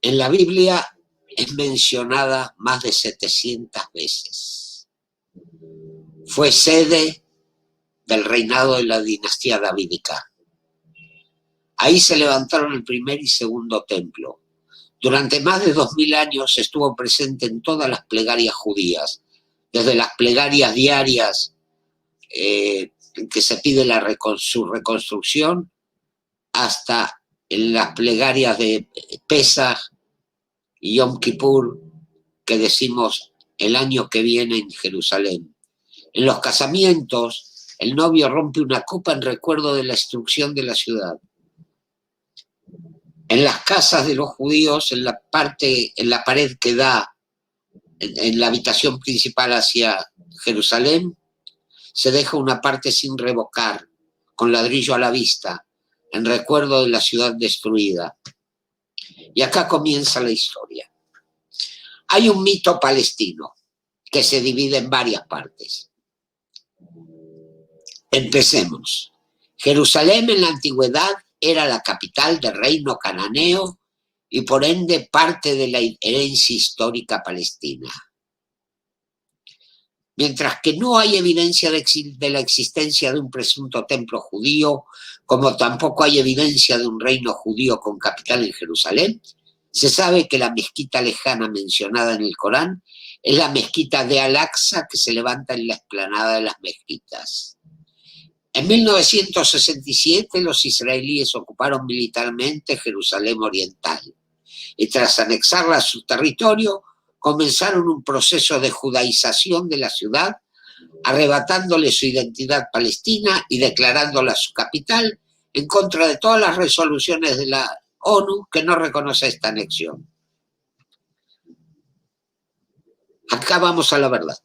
En la Biblia es mencionada más de 700 veces. Fue sede del reinado de la dinastía davídica. Ahí se levantaron el primer y segundo templo. Durante más de 2000 años estuvo presente en todas las plegarias judías, desde las plegarias diarias en que se pide su reconstrucción, hasta en las plegarias de Pesaj y Yom Kippur, que decimos el año que viene en Jerusalén. En los casamientos, el novio rompe una copa en recuerdo de la destrucción de la ciudad. En las casas de los judíos, en la pared que da en la habitación principal hacia Jerusalén, se deja una parte sin revocar, con ladrillo a la vista, en recuerdo de la ciudad destruida. Y acá comienza la historia. Hay un mito palestino que se divide en varias partes. Empecemos. Jerusalén en la antigüedad era la capital del reino cananeo y por ende parte de la herencia histórica palestina. Mientras que no hay evidencia de la existencia de un presunto templo judío, como tampoco hay evidencia de un reino judío con capital en Jerusalén, se sabe que la mezquita lejana mencionada en el Corán es la mezquita de Al-Aqsa que se levanta en la explanada de las mezquitas. En 1967 los israelíes ocuparon militarmente Jerusalén Oriental y tras anexarla a su territorio comenzaron un proceso de judaización de la ciudad, arrebatándole su identidad palestina y declarándola su capital en contra de todas las resoluciones de la ONU que no reconoce esta anexión. Acá vamos a la verdad.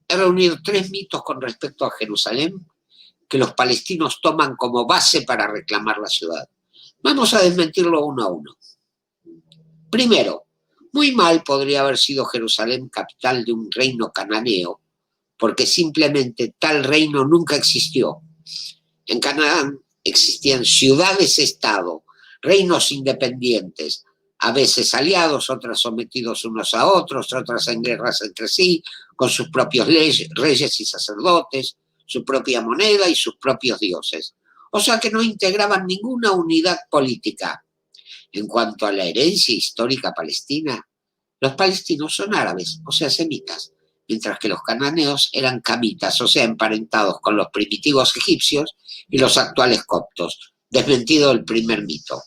He reunido 3 mitos con respecto a Jerusalén que los palestinos toman como base para reclamar la ciudad. Vamos a desmentirlo uno a uno. Primero, muy mal podría haber sido Jerusalén capital de un reino cananeo, porque simplemente tal reino nunca existió. En Canaán existían ciudades-estado, reinos independientes, a veces aliados, otras sometidos unos a otros, otras en guerras entre sí, con sus propios reyes y sacerdotes, su propia moneda y sus propios dioses. O sea que no integraban ninguna unidad política. En cuanto a la herencia histórica palestina, los palestinos son árabes, o sea, semitas, mientras que los cananeos eran camitas, o sea, emparentados con los primitivos egipcios y los actuales coptos. Desmentido el primer mito.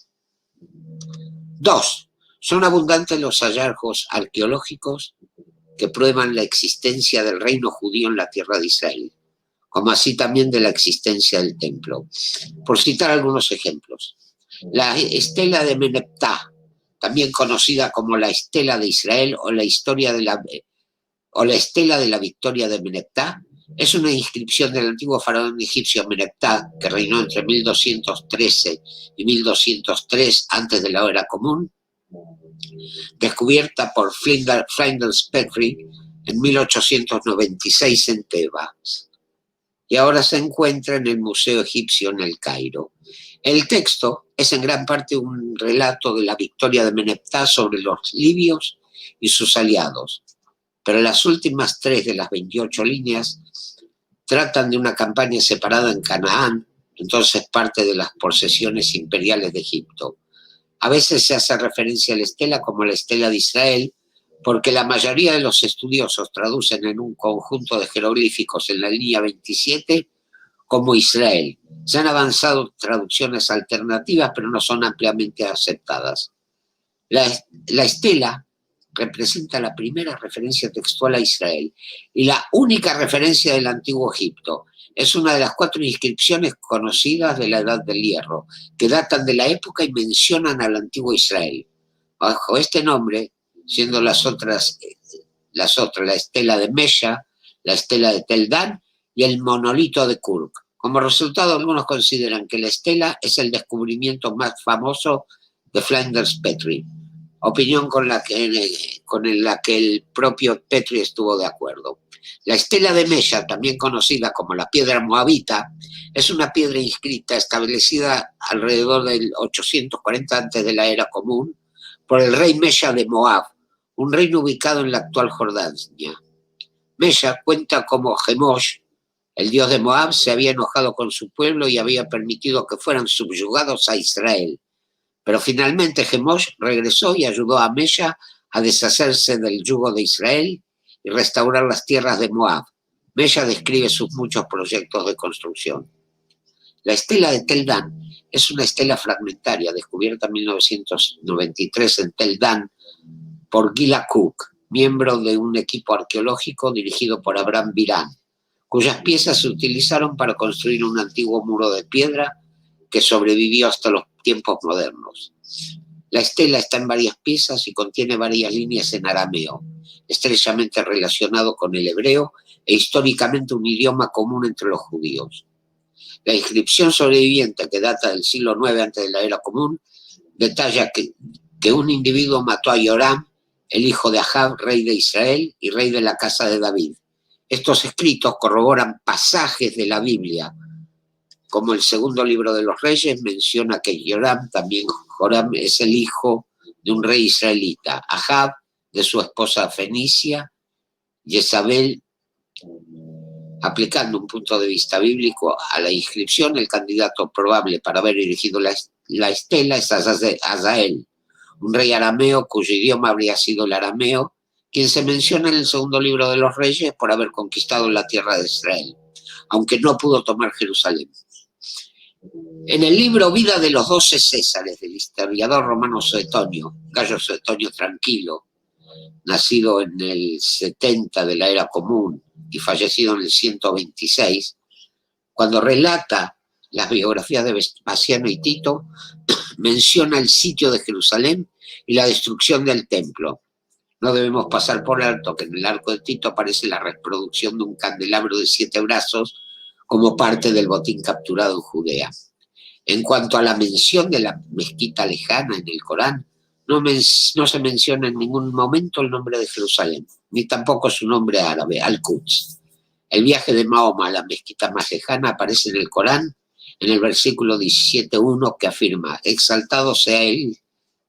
2. Son abundantes los hallazgos arqueológicos que prueban la existencia del reino judío en la tierra de Israel, como así también de la existencia del templo. Por citar algunos ejemplos. La estela de Meneptah, también conocida como la estela de Israel o la estela de la victoria de Meneptah, es una inscripción del antiguo faraón egipcio Meneptah, que reinó entre 1213 y 1203 antes de la era común, descubierta por Flinders Petrie en 1896 en Tebas, y ahora se encuentra en el Museo Egipcio en El Cairo. El texto es en gran parte un relato de la victoria de Meneptah sobre los libios y sus aliados, pero las últimas 3 de las 28 líneas tratan de una campaña separada en Canaán, entonces parte de las posesiones imperiales de Egipto. A veces se hace referencia a la estela como la estela de Israel, porque la mayoría de los estudiosos traducen en un conjunto de jeroglíficos en la línea 27 como Israel. Se han avanzado traducciones alternativas, pero no son ampliamente aceptadas. La estela representa la primera referencia textual a Israel y la única referencia del antiguo Egipto. Es una de las 4 inscripciones conocidas de la Edad del Hierro, que datan de la época y mencionan al antiguo Israel. Bajo este nombre, siendo las otras, la estela de Mesha, la estela de Tel Dan y el monolito de Kurk. Como resultado, algunos consideran que la estela es el descubrimiento más famoso de Flinders Petrie, opinión con la que el propio Petrie estuvo de acuerdo. La estela de Mesha, también conocida como la piedra moabita, es una piedra inscrita establecida alrededor del 840 antes de la era común por el rey Mesha de Moab, un reino ubicado en la actual Jordania. Mesha cuenta cómo Chemosh, el dios de Moab, se había enojado con su pueblo y había permitido que fueran subyugados a Israel. Pero finalmente Chemosh regresó y ayudó a Mesha a deshacerse del yugo de Israel y restaurar las tierras de Moab. Mesha describe sus muchos proyectos de construcción. La estela de Tel Dan es una estela fragmentaria descubierta en 1993 en Tel Dan por Gila Cook, miembro de un equipo arqueológico dirigido por Abraham Biran, cuyas piezas se utilizaron para construir un antiguo muro de piedra que sobrevivió hasta los tiempos modernos. La estela está en varias piezas y contiene varias líneas en arameo, estrechamente relacionado con el hebreo e históricamente un idioma común entre los judíos. La inscripción sobreviviente, que data del siglo IX antes de la era común, detalla que un individuo mató a Joram, el hijo de Ahab, rey de Israel y rey de la casa de David. Estos escritos corroboran pasajes de la Biblia, como el segundo libro de los Reyes menciona que Joram es el hijo de un rey israelita, Ahab de su esposa fenicia, Jezabel. Aplicando un punto de vista bíblico a la inscripción, el candidato probable para haber erigido la estela es Azael, un rey arameo cuyo idioma habría sido el arameo, quien se menciona en el segundo libro de los Reyes por haber conquistado la tierra de Israel, aunque no pudo tomar Jerusalén. En el libro Vida de los 12 Césares del historiador romano Suetonio, Gayo Suetonio Tranquilo, nacido en el 70 de la era común y fallecido en el 126, cuando relata las biografías de Vespasiano y Tito, menciona el sitio de Jerusalén y la destrucción del templo. No debemos pasar por alto que en el arco de Tito aparece la reproducción de un candelabro de 7 brazos como parte del botín capturado en Judea. En cuanto a la mención de la mezquita lejana en el Corán, no se menciona en ningún momento el nombre de Jerusalén, ni tampoco su nombre árabe, Al-Quds. El viaje de Mahoma a la mezquita más lejana aparece en el Corán, en el versículo 17.1, que afirma: exaltado sea él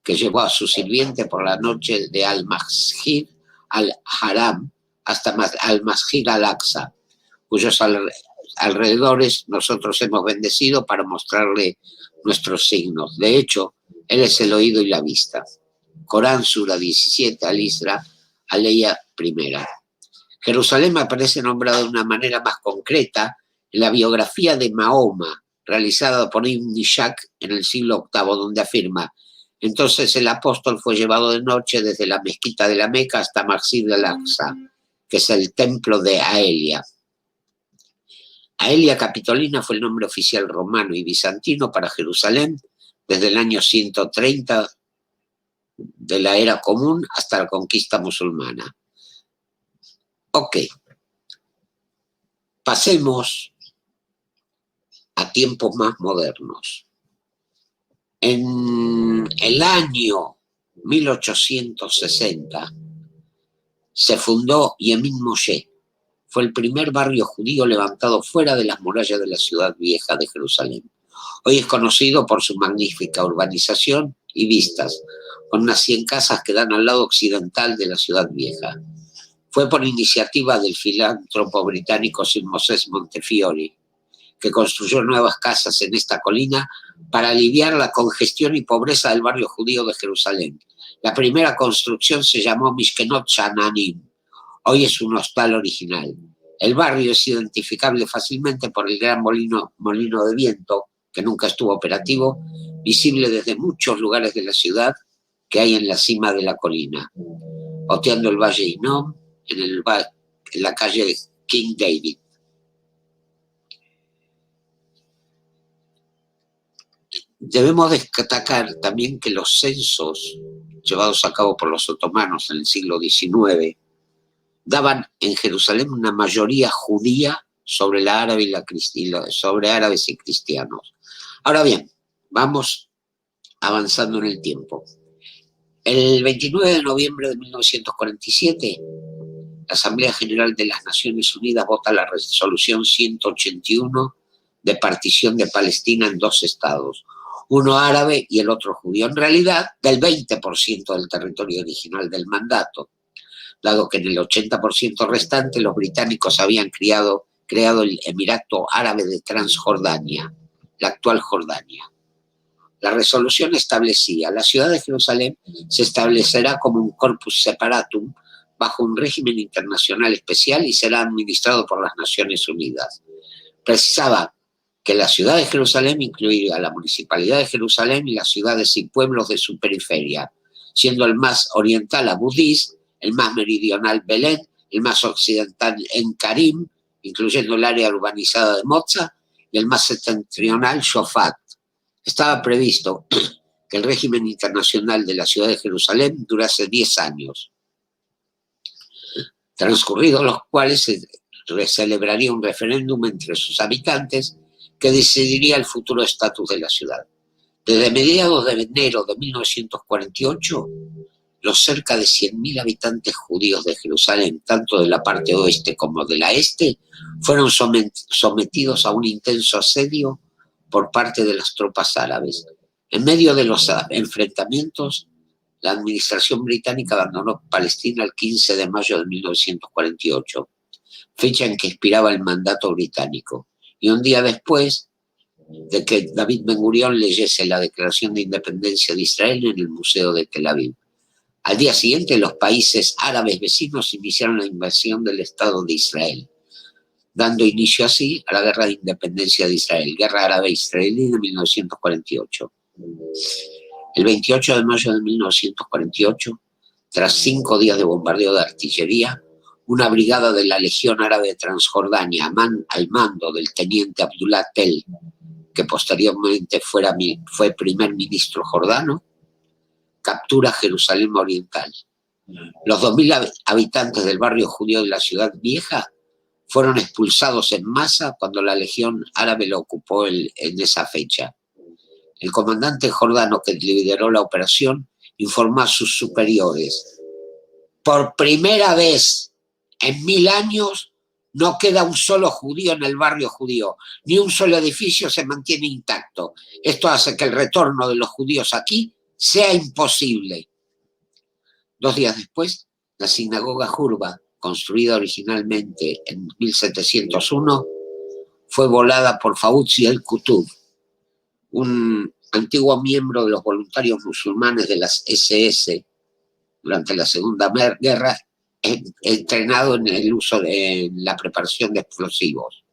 que llevó a su sirviente por la noche de Al-Masjid al-Haram hasta Al-Masjid al-Aqsa, cuyos alrededores nosotros hemos bendecido para mostrarle nuestros signos. De hecho, él es el oído y la vista. Corán, Sura 17, Al-Isra, Aleya primera. Jerusalén aparece nombrado de una manera más concreta en la biografía de Mahoma, realizada por Ibn Ishaq en el siglo VIII, donde afirma: entonces el apóstol fue llevado de noche desde la mezquita de la Meca hasta Masjid al-Aqsa, que es el templo de Aelia. Aelia Capitolina fue el nombre oficial romano y bizantino para Jerusalén desde el año 130 de la era común hasta la conquista musulmana. Ok, pasemos a tiempos más modernos. En el año 1860 se fundó Yemin Moshe. Fue el primer barrio judío levantado fuera de las murallas de la ciudad vieja de Jerusalén. Hoy es conocido por su magnífica urbanización y vistas, con unas 100 casas que dan al lado occidental de la ciudad vieja. Fue por iniciativa del filántropo británico Sir Moses Montefiore, que construyó nuevas casas en esta colina para aliviar la congestión y pobreza del barrio judío de Jerusalén. La primera construcción se llamó Mishkenot Sha'anim. Hoy es un hostal original. El barrio es identificable fácilmente por el gran molino de viento, que nunca estuvo operativo, visible desde muchos lugares de la ciudad que hay en la cima de la colina, oteando el Valle Hinnom en la calle de King David. Debemos destacar también que los censos llevados a cabo por los otomanos en el siglo XIX daban en Jerusalén una mayoría judía sobre sobre árabes y cristianos. Ahora bien, vamos avanzando en el tiempo. El 29 de noviembre de 1947, la Asamblea General de las Naciones Unidas vota la resolución 181 de partición de Palestina en 2 estados, uno árabe y el otro judío, en realidad del 20% del territorio original del mandato, dado que en el 80% restante los británicos habían creado el Emirato Árabe de Transjordania, la actual Jordania. La resolución establecía: la ciudad de Jerusalén se establecerá como un corpus separatum bajo un régimen internacional especial y será administrado por las Naciones Unidas. Precisaba que la ciudad de Jerusalén incluiría la municipalidad de Jerusalén y las ciudades y pueblos de su periferia, siendo el más oriental Abu Dis, el más meridional Belén, el más occidental En Karim, incluyendo el área urbanizada de Moza, y el más septentrional Shofat. Estaba previsto que el régimen internacional de la ciudad de Jerusalén durase 10 años, transcurridos los cuales se celebraría un referéndum entre sus habitantes que decidiría el futuro estatus de la ciudad. Desde mediados de enero de 1948, los cerca de 100.000 habitantes judíos de Jerusalén, tanto de la parte oeste como de la este, fueron sometidos a un intenso asedio por parte de las tropas árabes. En medio de los enfrentamientos, la administración británica abandonó Palestina el 15 de mayo de 1948, fecha en que expiraba el mandato británico, y un día después de que David Ben Gurión leyese la Declaración de Independencia de Israel en el Museo de Tel Aviv. Al día siguiente, los países árabes vecinos iniciaron la invasión del Estado de Israel, dando inicio así a la Guerra de Independencia de Israel, Guerra Árabe-Israelí de 1948. El 28 de mayo de 1948, tras 5 días de bombardeo de artillería, una brigada de la Legión Árabe de Transjordania, al mando del teniente Abdullah Tel, que posteriormente fue primer ministro jordano, captura Jerusalén Oriental. Los 2.000 habitantes del barrio judío de la ciudad vieja fueron expulsados en masa cuando la Legión Árabe lo ocupó en esa fecha. El comandante jordano que lideró la operación informó a sus superiores: por primera vez en 1000 años no queda un solo judío en el barrio judío, ni un solo edificio se mantiene intacto. Esto hace que el retorno de los judíos aquí sea imposible. 2 días después, la sinagoga Hurba, construida originalmente en 1701, fue volada por Fauzi el-Kutub, un antiguo miembro de los voluntarios musulmanes de las SS durante la Segunda Guerra, entrenado en el uso de la preparación de explosivos.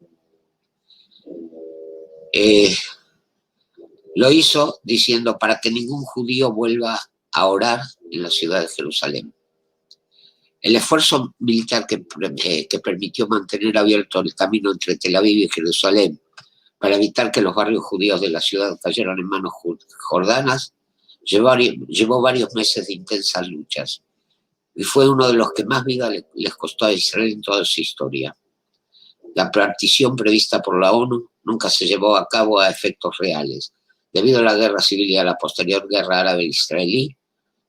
Lo hizo diciendo: para que ningún judío vuelva a orar en la ciudad de Jerusalén. El esfuerzo militar que permitió mantener abierto el camino entre Tel Aviv y Jerusalén para evitar que los barrios judíos de la ciudad cayeran en manos jordanas llevó varios meses de intensas luchas y fue uno de los que más vida les costó a Israel en toda su historia. La partición prevista por la ONU nunca se llevó a cabo a efectos reales, debido a la guerra civil y a la posterior guerra árabe-israelí,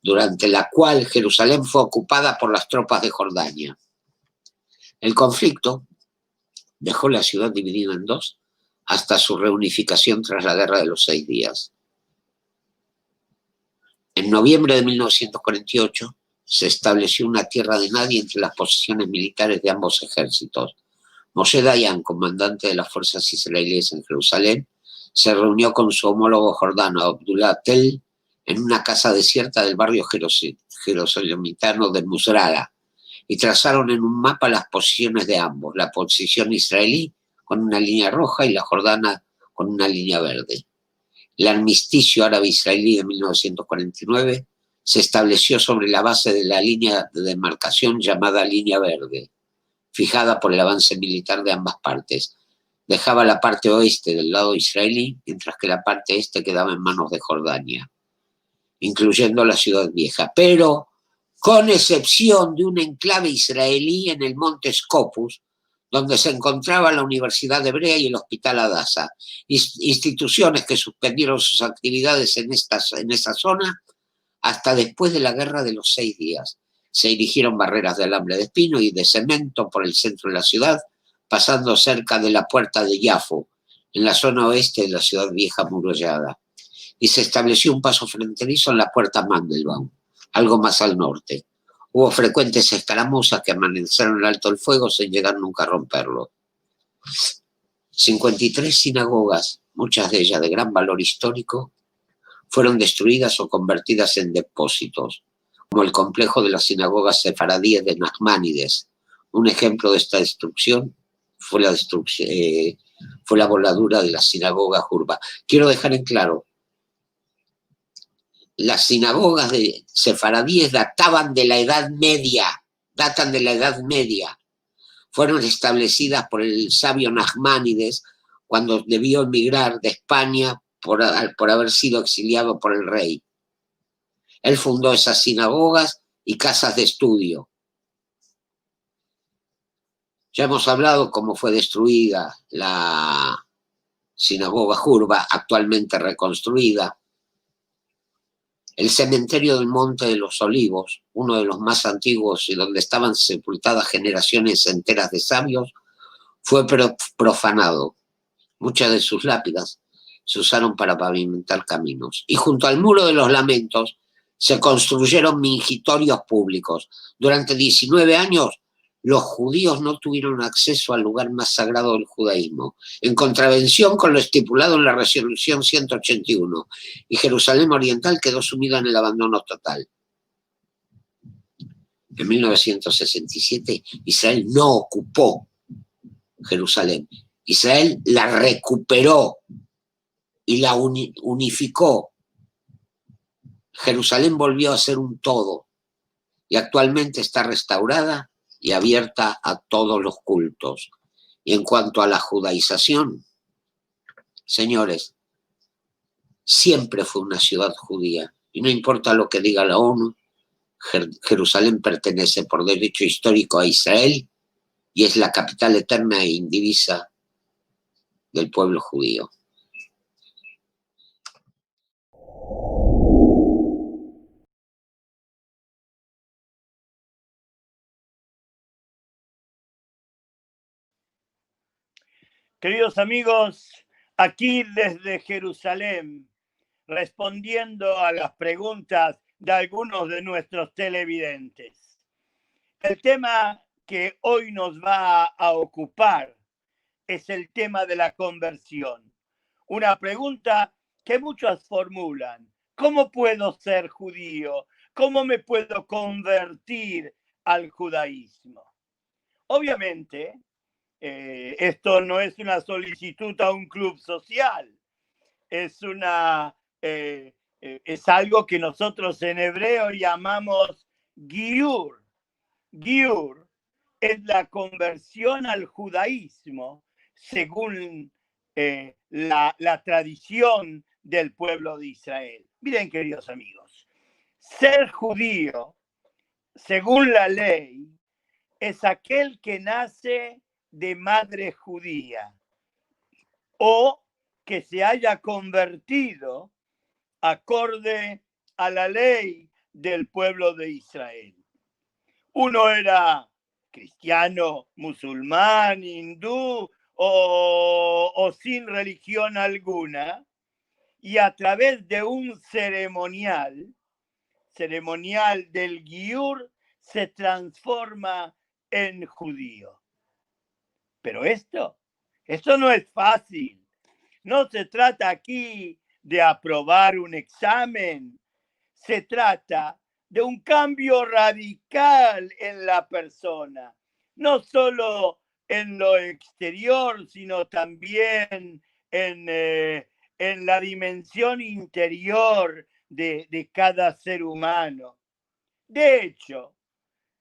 durante la cual Jerusalén fue ocupada por las tropas de Jordania. El conflicto dejó la ciudad dividida en 2 hasta su reunificación tras la Guerra de los 6 días. En noviembre de 1948 se estableció una tierra de nadie entre las posiciones militares de ambos ejércitos. Moshe Dayan, comandante de las fuerzas israelíes en Jerusalén, se reunió con su homólogo jordano Abdullah Tel en una casa desierta del barrio jerusalemítano de Musrara y trazaron en un mapa las posiciones de ambos, la posición israelí con una línea roja y la jordana con una línea verde. El armisticio árabe-israelí de 1949 se estableció sobre la base de la línea de demarcación llamada línea verde, fijada por el avance militar de ambas partes. Dejaba la parte oeste del lado israelí, mientras que la parte este quedaba en manos de Jordania, incluyendo la ciudad vieja, pero con excepción de un enclave israelí en el monte Scopus, donde se encontraba la Universidad Hebrea y el Hospital Hadassah, instituciones que suspendieron sus actividades en esa zona hasta después de la Guerra de los 6 días. Se erigieron barreras de alambre de espino y de cemento por el centro de la ciudad, pasando cerca de la puerta de Yafo, en la zona oeste de la ciudad vieja amurallada. Y se estableció un paso fronterizo en la puerta Mandelbaum, algo más al norte. Hubo frecuentes escaramuzas que amanecieron en alto el fuego sin llegar nunca a romperlo. 53 sinagogas, muchas de ellas de gran valor histórico, fueron destruidas o convertidas en depósitos, como el complejo de las sinagogas sefaradíes de Nachmanides. Un ejemplo de esta destrucción fue la voladura de la sinagoga Jurba. Quiero dejar en claro, las sinagogas de sefaradíes datan de la Edad Media. Fueron establecidas por el sabio Nachmanides cuando debió emigrar de España por haber sido exiliado por el rey. Él fundó esas sinagogas y casas de estudio. Ya hemos hablado cómo fue destruida la sinagoga Jurba, actualmente reconstruida. El cementerio del Monte de los Olivos, uno de los más antiguos y donde estaban sepultadas generaciones enteras de sabios, fue profanado. Muchas de sus lápidas se usaron para pavimentar caminos. Y junto al Muro de los Lamentos se construyeron mingitorios públicos. Durante 19 años, los judíos no tuvieron acceso al lugar más sagrado del judaísmo, en contravención con lo estipulado en la Resolución 181, y Jerusalén Oriental quedó sumida en el abandono total. En 1967, Israel no ocupó Jerusalén. Israel la recuperó y la unificó. Jerusalén volvió a ser un todo y actualmente está restaurada y abierta a todos los cultos. Y en cuanto a la judaización, señores, siempre fue una ciudad judía. Y no importa lo que diga la ONU, Jerusalén pertenece por derecho histórico a Israel y es la capital eterna e indivisa del pueblo judío. Queridos amigos, aquí desde Jerusalén, respondiendo a las preguntas de algunos de nuestros televidentes. El tema que hoy nos va a ocupar es el tema de la conversión. Una pregunta que muchos formulan. ¿Cómo puedo ser judío? ¿Cómo me puedo convertir al judaísmo? Obviamente, esto no es una solicitud a un club social, es algo que nosotros en hebreo llamamos giur. Giur es la conversión al judaísmo según la tradición del pueblo de Israel. Miren, queridos amigos, ser judío, según la ley, es aquel que nace de madre judía o que se haya convertido acorde a la ley del pueblo de Israel. Uno era cristiano, musulmán, hindú o sin religión alguna, y a través de un ceremonial del giur, se transforma en judío. Pero esto no es fácil. No se trata aquí de aprobar un examen. Se trata de un cambio radical en la persona. No solo en lo exterior, sino también en la dimensión interior de cada ser humano. De hecho,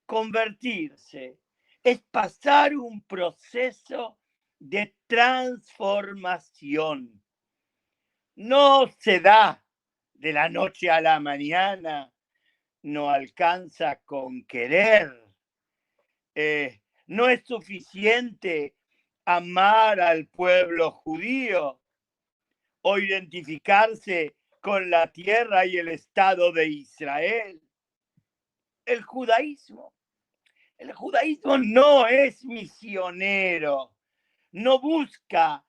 convertirse es pasar un proceso de transformación. No se da de la noche a la mañana, no alcanza con querer. No es suficiente amar al pueblo judío o identificarse con la tierra y el Estado de Israel. el judaísmo no es misionero, no busca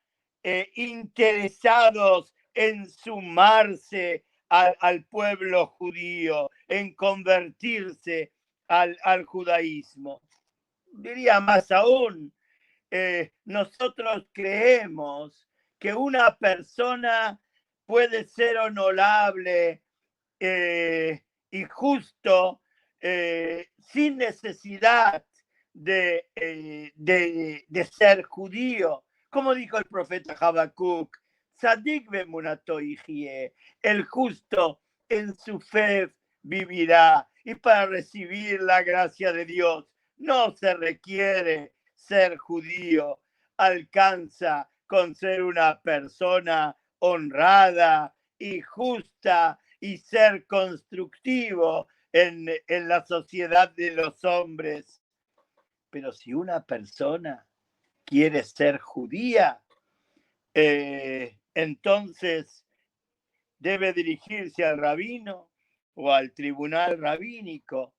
interesados en sumarse al pueblo judío, en convertirse al judaísmo. Diría más aún, nosotros creemos que una persona puede ser honorable y justo sin necesidad de ser judío. Como dijo el profeta Habacuc, Tzadik bemunato yihye, el justo en su fe vivirá. Y para recibir la gracia de Dios no se requiere ser judío, alcanza con ser una persona honrada y justa y ser constructivo en la sociedad de los hombres. Pero si una persona quiere ser judía, entonces debe dirigirse al rabino o al tribunal rabínico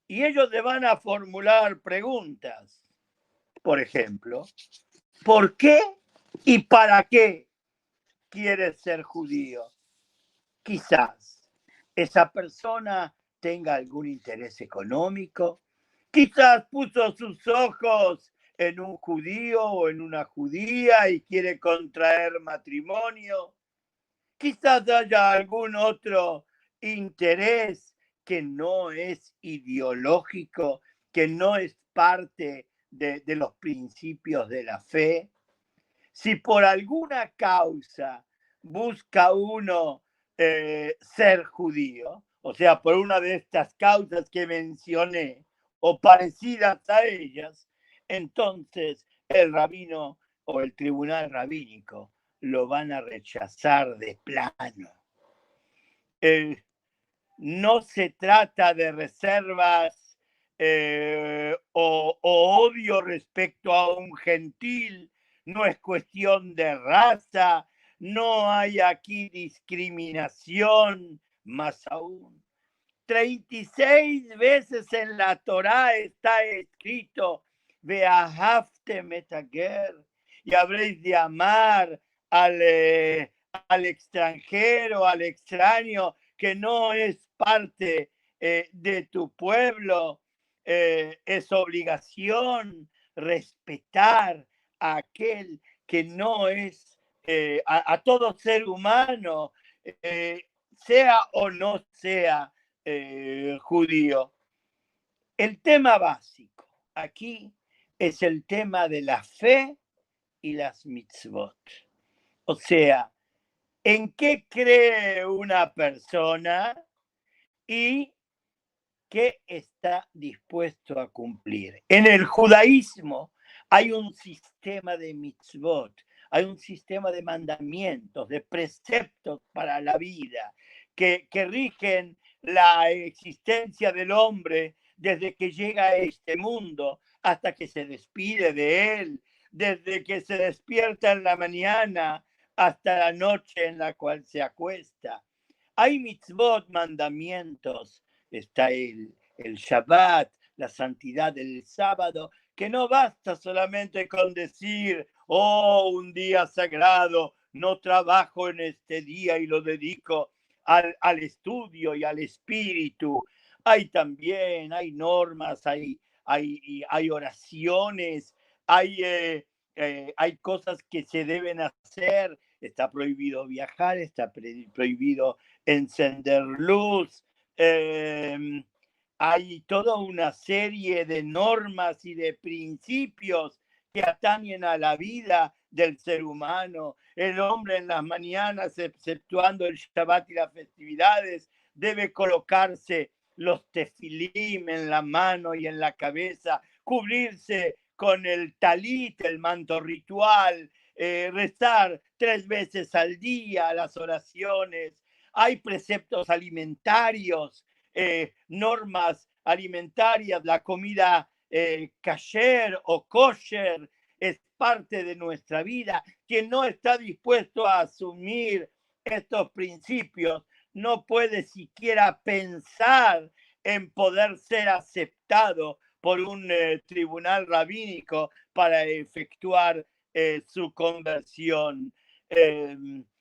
y ellos le van a formular preguntas. Por ejemplo, ¿por qué y para qué quieres ser judío? Quizás esa persona tenga algún interés económico, quizás puso sus ojos en un judío o en una judía y quiere contraer matrimonio, quizás haya algún otro interés que no es ideológico, que no es parte de los principios de la fe. Si por alguna causa busca uno ser judío, o sea, por una de estas causas que mencioné, o parecidas a ellas, entonces el rabino o el tribunal rabínico lo van a rechazar de plano. No se trata de reservas o odio respecto a un gentil, no es cuestión de raza, no hay aquí discriminación, más aún. 36 veces en la Torá está escrito, Ve'ahavtem et hager, y habréis de amar al extranjero, al extraño, que no es parte de tu pueblo. Es obligación respetar a aquel que no es, a todo ser humano, sea o no sea judío. El tema básico aquí es el tema de la fe y las mitzvot. O sea, ¿en qué cree una persona y qué está dispuesto a cumplir? En el judaísmo hay un sistema de mitzvot, hay un sistema de mandamientos, de preceptos para la vida que rigen la existencia del hombre desde que llega a este mundo hasta que se despide de él, desde que se despierta en la mañana hasta la noche en la cual se acuesta. Hay mitzvot, mandamientos, está el Shabbat, la santidad del sábado, que no basta solamente con decir, oh, un día sagrado, no trabajo en este día y lo dedico al estudio y al espíritu. Hay también, hay normas, hay oraciones, hay cosas que se deben hacer. Está prohibido viajar, está prohibido encender luz. Hay toda una serie de normas y de principios que atañen a la vida del ser humano. El hombre en las mañanas, exceptuando el Shabbat y las festividades, debe colocarse los tefilim en la mano y en la cabeza, cubrirse con el talit, el manto ritual, rezar 3 veces al día las oraciones. Hay preceptos alimentarios, normas alimentarias, la comida kasher o kosher es parte de nuestra vida. Quien no está dispuesto a asumir estos principios no puede siquiera pensar en poder ser aceptado por un tribunal rabínico para efectuar su conversión.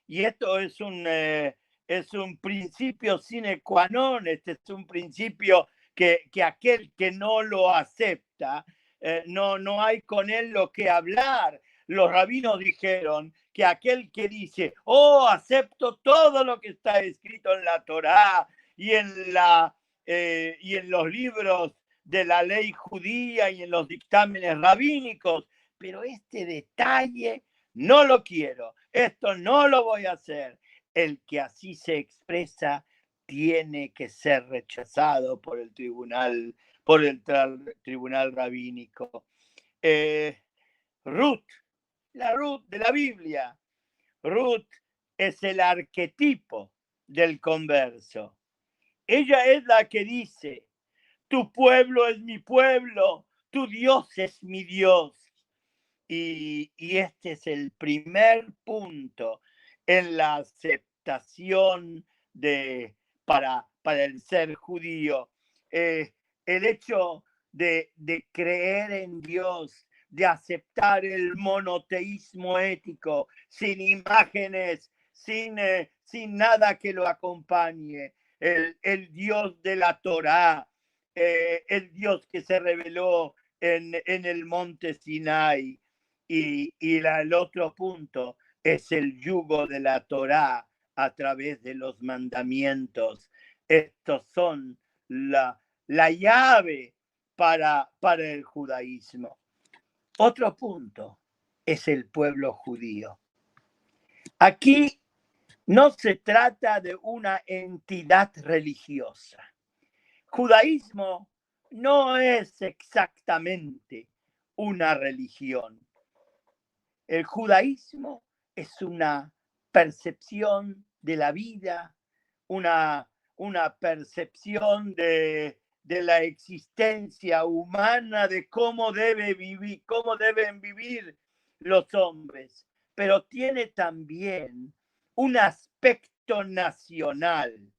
Y esto es un principio sine qua non, este es un principio que aquel que no lo acepta, no hay con él lo que hablar. Los rabinos dijeron que aquel que dice, oh, acepto todo lo que está escrito en la Torá y en los libros de la ley judía y en los dictámenes rabínicos, pero este detalle no lo quiero, esto no lo voy a hacer. El que así se expresa tiene que ser rechazado por el tribunal rabínico. Ruth, la Ruth de la Biblia. Ruth es el arquetipo del converso. Ella es la que dice, tu pueblo es mi pueblo, tu Dios es mi Dios. Y este es el primer punto en la aceptación para el ser judío. El hecho de creer en Dios, de aceptar el monoteísmo ético, sin imágenes, sin nada que lo acompañe. El Dios de la Torá, el Dios que se reveló en el monte Sinai. Y el otro punto es el yugo de la Torá a través de los mandamientos. Estos son la llave para el judaísmo. Otro punto es el pueblo judío. Aquí no se trata de una entidad religiosa. Judaísmo no es exactamente una religión. El judaísmo es una percepción de la vida, una percepción de la existencia humana, de cómo deben vivir los hombres, pero tiene también un aspecto nacional.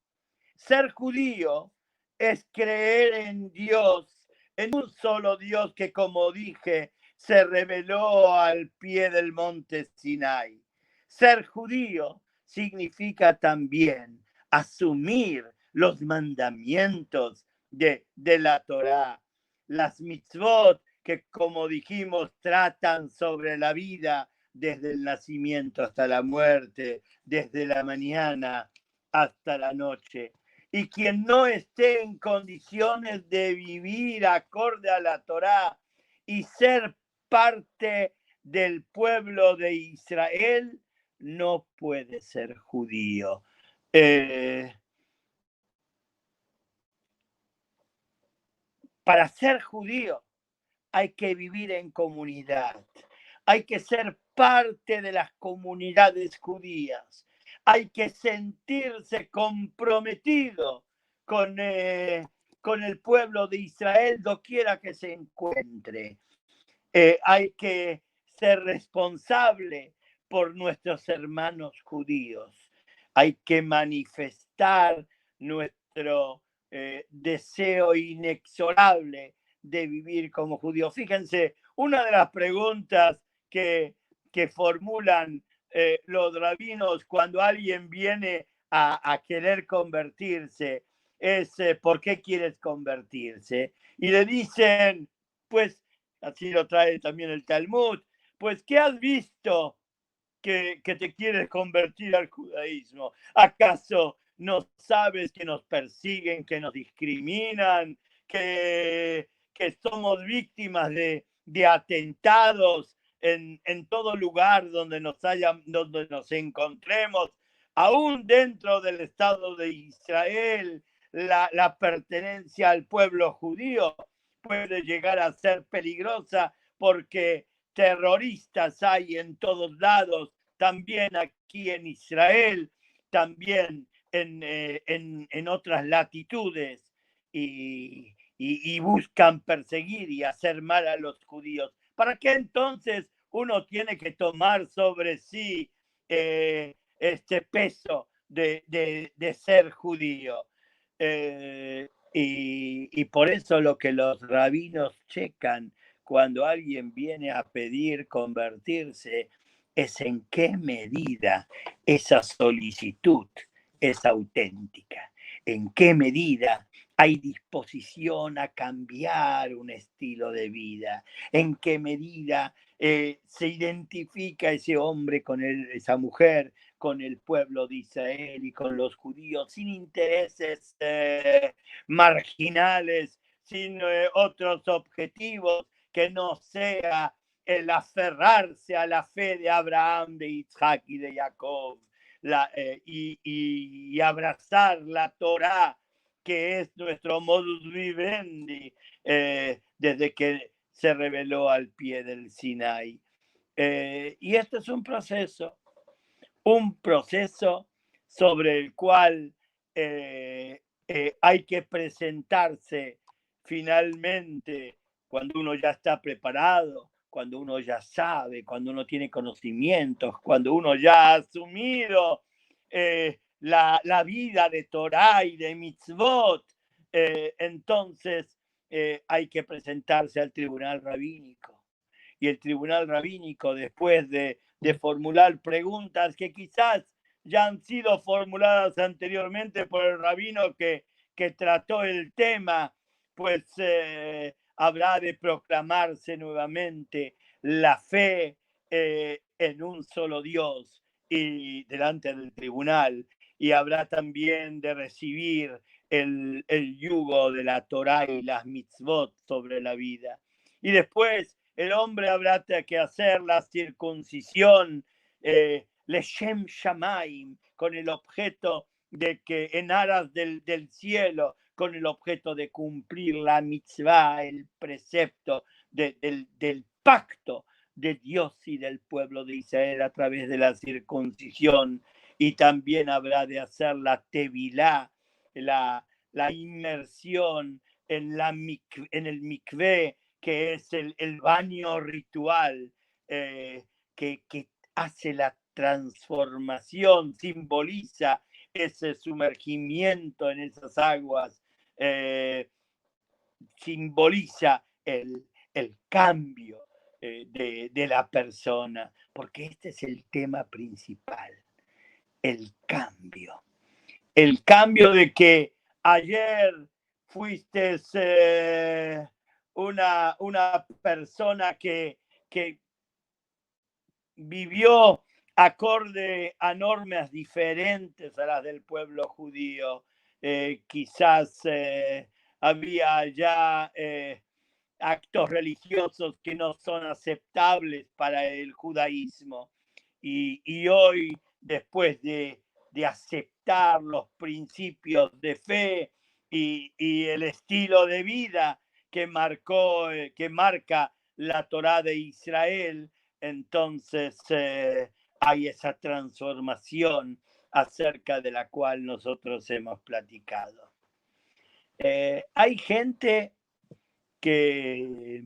Ser judío es creer en Dios, en un solo Dios que, como dije, se reveló al pie del monte Sinai. Ser judío significa también asumir los mandamientos de la Torá, las mitzvot que, como dijimos, tratan sobre la vida desde el nacimiento hasta la muerte, desde la mañana hasta la noche. Y quien no esté en condiciones de vivir acorde a la Torá y ser parte del pueblo de Israel, no puede ser judío. Para ser judío hay que vivir en comunidad, hay que ser parte de las comunidades judías, hay que sentirse comprometido con el pueblo de Israel doquiera que se encuentre. Hay que ser responsable por nuestros hermanos judíos. Hay que manifestar nuestro deseo inexorable de vivir como judíos. Fíjense, una de las preguntas que formulan los rabinos cuando alguien viene a querer convertirse es ¿por qué quieres convertirse? Y le dicen, pues, así lo trae también el Talmud, pues, ¿qué has visto que te quieres convertir al judaísmo? ¿Acaso no sabes que nos persiguen, que nos discriminan, que somos víctimas de atentados en todo lugar donde nos encontremos, aún dentro del Estado de Israel? La pertenencia al pueblo judío puede llegar a ser peligrosa porque terroristas hay en todos lados, también aquí en Israel, también en otras latitudes, y buscan perseguir y hacer mal a los judíos. ¿Para qué entonces uno tiene que tomar sobre sí este peso de ser judío? Y por eso lo que los rabinos checan cuando alguien viene a pedir convertirse es en qué medida esa solicitud es auténtica, en qué medida hay disposición a cambiar un estilo de vida, en qué medida se identifica ese hombre con esa mujer, con el pueblo de Israel y con los judíos, sin intereses marginales, sin otros objetivos que no sea el aferrarse a la fe de Abraham, de Isaac y de Jacob, y abrazar la Torá, que es nuestro modus vivendi desde que se reveló al pie del Sinai. Y este es un proceso sobre el cual hay que presentarse finalmente cuando uno ya está preparado, cuando uno ya sabe, cuando uno tiene conocimientos, cuando uno ya ha asumido la vida de Torah y de mitzvot. Entonces hay que presentarse al tribunal rabínico. Y el tribunal rabínico, después de formular preguntas que quizás ya han sido formuladas anteriormente por el rabino que trató el tema, pues habrá de proclamarse nuevamente la fe en un solo Dios y delante del tribunal, y habrá también de recibir el yugo de la Torá y las mitzvot sobre la vida. Y después el hombre habrá que hacer la circuncisión, Leshem Shamaim, con el objeto de que en aras del cielo, con el objeto de cumplir la mitzvah, el precepto del pacto de Dios y del pueblo de Israel a través de la circuncisión. Y también habrá de hacer la tevilá, la inmersión en el mikvé, que es el baño ritual que hace la transformación, simboliza ese sumergimiento en esas aguas, simboliza el cambio de la persona, porque este es el tema principal, el cambio. El cambio de que ayer fuiste una persona que vivió acorde a normas diferentes a las del pueblo judío. Quizás había ya actos religiosos que no son aceptables para el judaísmo. Y hoy, después de aceptar los principios de fe y el estilo de vida que marca la Torá de Israel, entonces hay esa transformación acerca de la cual nosotros hemos platicado. Hay gente que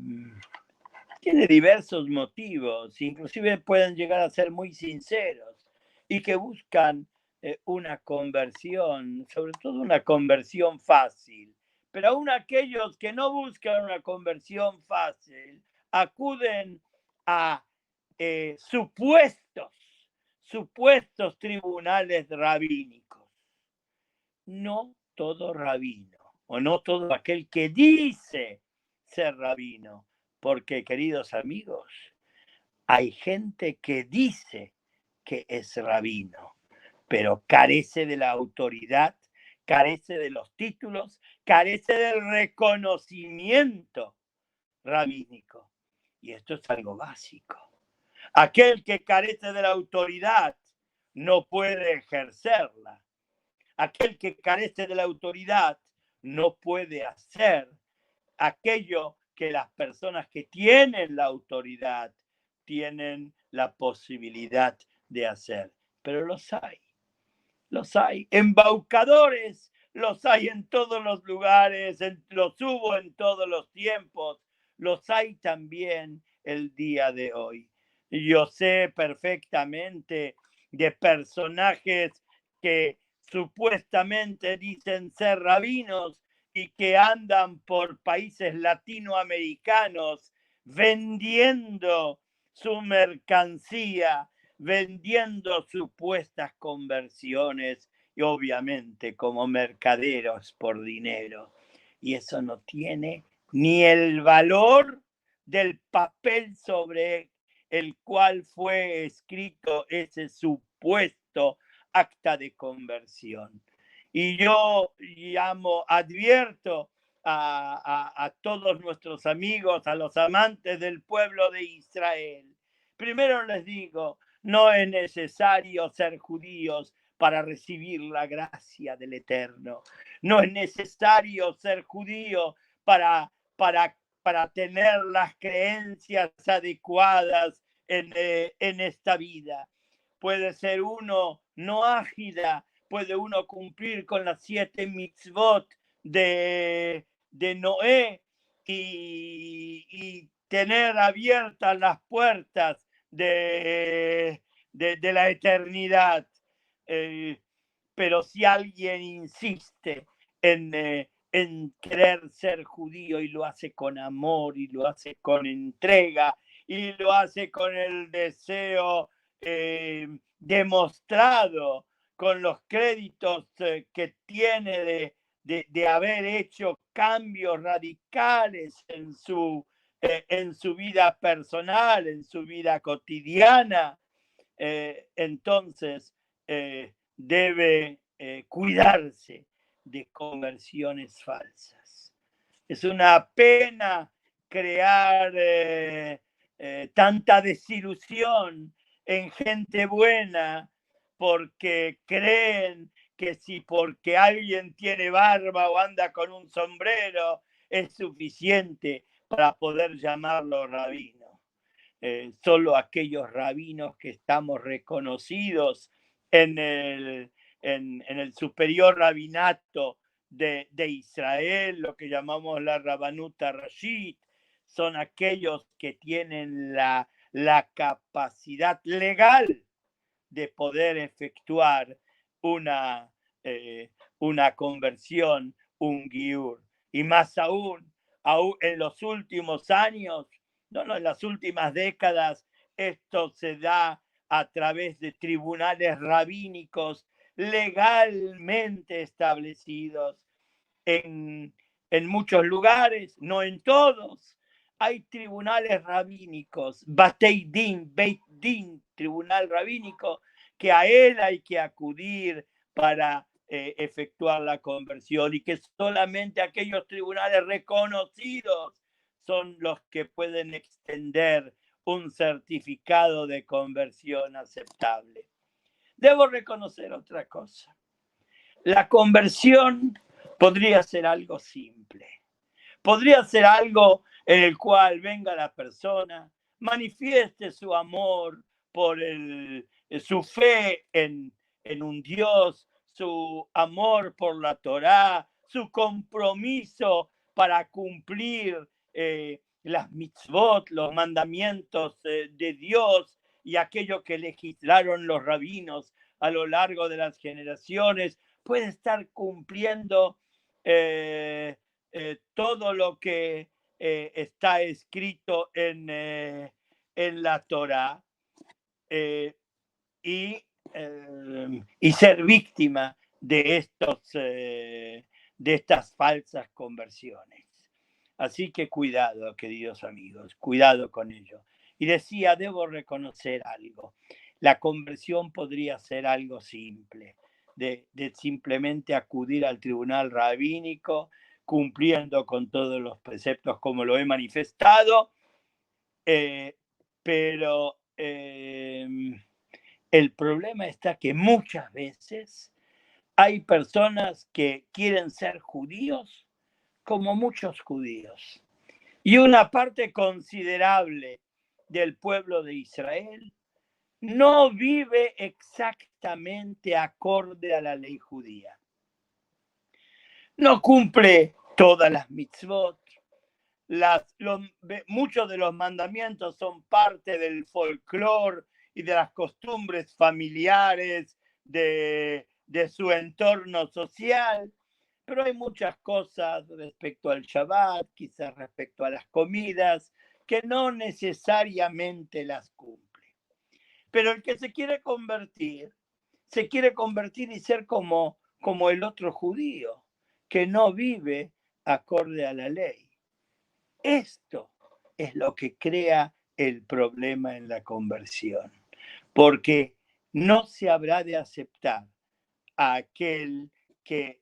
tiene diversos motivos, inclusive pueden llegar a ser muy sinceros y que buscan una conversión, sobre todo una conversión fácil. Pero aún aquellos que no buscan una conversión fácil acuden a supuestos tribunales rabínicos. No todo rabino, o no todo aquel que dice ser rabino, porque, queridos amigos, hay gente que dice que es rabino, pero carece de la autoridad, carece de los títulos, carece del reconocimiento rabínico. Y esto es algo básico. Aquel que carece de la autoridad no puede ejercerla. Aquel que carece de la autoridad no puede hacer aquello que las personas que tienen la autoridad tienen la posibilidad de hacer. Pero los hay. Embaucadores los hay en todos los lugares, los hubo en todos los tiempos, los hay también el día de hoy. Yo sé perfectamente de personajes que supuestamente dicen ser rabinos y que andan por países latinoamericanos vendiendo su mercancía, vendiendo supuestas conversiones y obviamente como mercaderos por dinero. Y eso no tiene ni el valor del papel sobre el cual fue escrito ese supuesto acta de conversión. Y yo advierto a todos nuestros amigos, a los amantes del pueblo de Israel. Primero les digo, no es necesario ser judíos para recibir la gracia del Eterno. No es necesario ser judío para tener las creencias adecuadas en esta vida. Puede ser uno no ágida, puede uno cumplir con las 7 mitzvot de Noé y tener abiertas las puertas de la eternidad. Pero si alguien insiste en querer ser judío y lo hace con amor y lo hace con entrega y lo hace con el deseo demostrado, con los créditos que tiene de haber hecho cambios radicales en su vida personal, en su vida cotidiana, entonces debe cuidarse de conversiones falsas. Es una pena crear tanta desilusión en gente buena porque creen que si porque alguien tiene barba o anda con un sombrero es suficiente para poder llamarlo rabino. Solo aquellos rabinos que estamos reconocidos en el superior rabinato de Israel, lo que llamamos la Rabanuta Rashid, son aquellos que tienen la capacidad legal de poder efectuar una conversión, un giur. Y más aún en los últimos años, en las últimas décadas, esto se da a través de tribunales rabínicos legalmente establecidos en muchos lugares, no en todos. Hay tribunales rabínicos, Batei Din, Beit Din, tribunal rabínico, que a él hay que acudir para efectuar la conversión y que solamente aquellos tribunales reconocidos son los que pueden extender un certificado de conversión aceptable. Debo reconocer otra cosa. La conversión podría ser algo simple. Podría ser algo en el cual venga la persona, manifieste su amor por su fe en un Dios, su amor por la Torá, su compromiso para cumplir las mitzvot, los mandamientos de Dios y aquello que legislaron los rabinos a lo largo de las generaciones, puede estar cumpliendo todo lo que está escrito en la Torá y ser víctima de estas falsas conversiones. Así que cuidado, queridos amigos, cuidado con ello. Y decía, debo reconocer algo. La conversión podría ser algo simple, de simplemente acudir al tribunal rabínico, cumpliendo con todos los preceptos como lo he manifestado, pero el problema está que muchas veces hay personas que quieren ser judíos como muchos judíos. Y una parte considerable del pueblo de Israel no vive exactamente acorde a la ley judía. No cumple todas las mitzvot. Muchos de los mandamientos son parte del folclore y de las costumbres familiares de su entorno social, pero hay muchas cosas respecto al Shabbat, quizás respecto a las comidas, que no necesariamente las cumple. Pero el que se quiere convertir y ser como el otro judío, que no vive acorde a la ley. Esto es lo que crea el problema en la conversión, porque no se habrá de aceptar a aquel que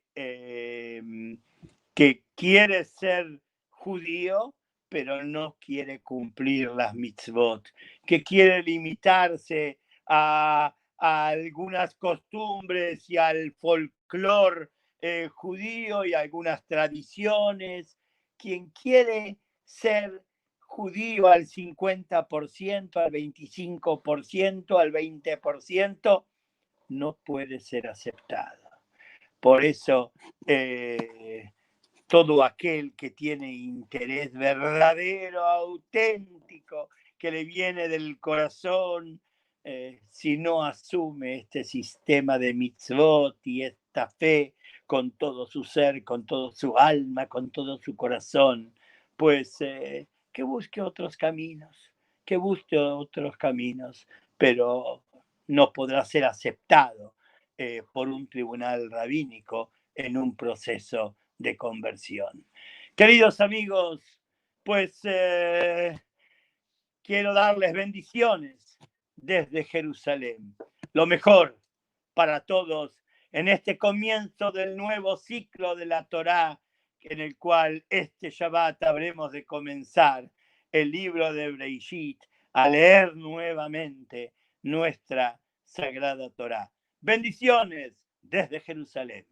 quiere ser judío, pero no quiere cumplir las mitzvot, que quiere limitarse a algunas costumbres y al folclore judío y algunas tradiciones. Quien quiere ser judío al 50%, al 25%, al 20%, no puede ser aceptado. Por eso, todo aquel que tiene interés verdadero, auténtico, que le viene del corazón, si no asume este sistema de mitzvot y esta fe con todo su ser, con todo su alma, con todo su corazón, pues que busque otros caminos, pero no podrá ser aceptado por un tribunal rabínico en un proceso de conversión. Queridos amigos, pues quiero darles bendiciones desde Jerusalén. Lo mejor para todos en este comienzo del nuevo ciclo de la Torá, en el cual este Shabbat habremos de comenzar el libro de Breishit, a leer nuevamente nuestra sagrada Torá. Bendiciones desde Jerusalén.